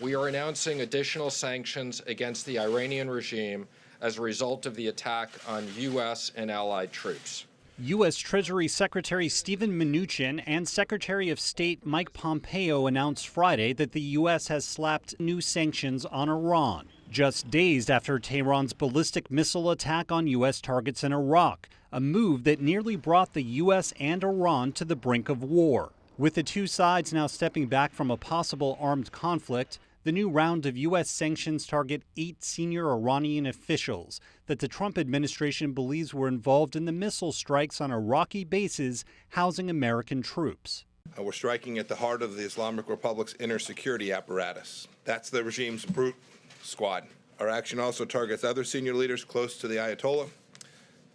We are announcing additional sanctions against the Iranian regime as a result of the attack on U.S. and allied troops. U.S. Treasury Secretary Steven Mnuchin and Secretary of State Mike Pompeo announced Friday that the U.S. has slapped new sanctions on Iran, just days after Tehran's ballistic missile attack on U.S. targets in Iraq, a move that nearly brought the U.S. and Iran to the brink of war. With the two sides now stepping back from a possible armed conflict, the new round of U.S. sanctions target 8 senior Iranian officials that the Trump administration believes were involved in the missile strikes on Iraqi bases housing American troops. We're striking at the heart of the Islamic Republic's inner security apparatus. That's the regime's brute squad. Our action also targets other senior leaders close to the Ayatollah.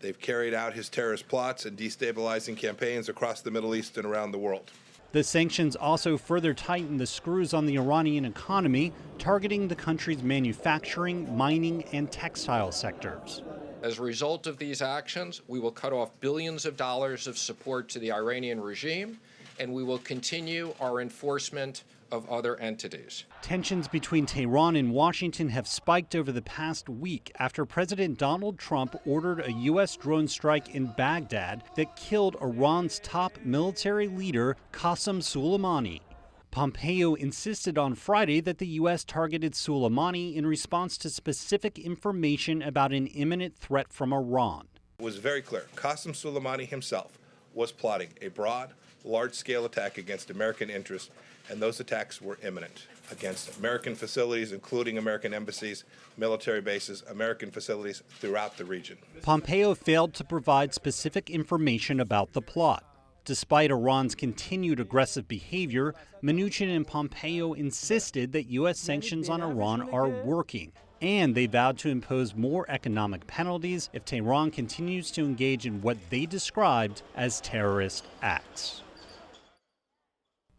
They've carried out his terrorist plots and destabilizing campaigns across the Middle East and around the world. The sanctions also further tighten the screws on the Iranian economy, targeting the country's manufacturing, mining, and textile sectors. As a result of these actions, we will cut off billions of dollars of support to the Iranian regime, and we will continue our enforcement of other entities. Tensions between Tehran and Washington have spiked over the past week after President Donald Trump ordered a U.S. drone strike in Baghdad that killed Iran's top military leader, Qasem Soleimani. Pompeo insisted on Friday that the U.S. targeted Soleimani in response to specific information about an imminent threat from Iran. It was very clear. Qasem Soleimani himself was plotting a broad, large-scale attack against American interests, and those attacks were imminent against American facilities, including American embassies, military bases, American facilities throughout the region. Pompeo failed to provide specific information about the plot. Despite Iran's continued aggressive behavior, Mnuchin and Pompeo insisted that U.S. sanctions on Iran are working, and they vowed to impose more economic penalties if Tehran continues to engage in what they described as terrorist acts.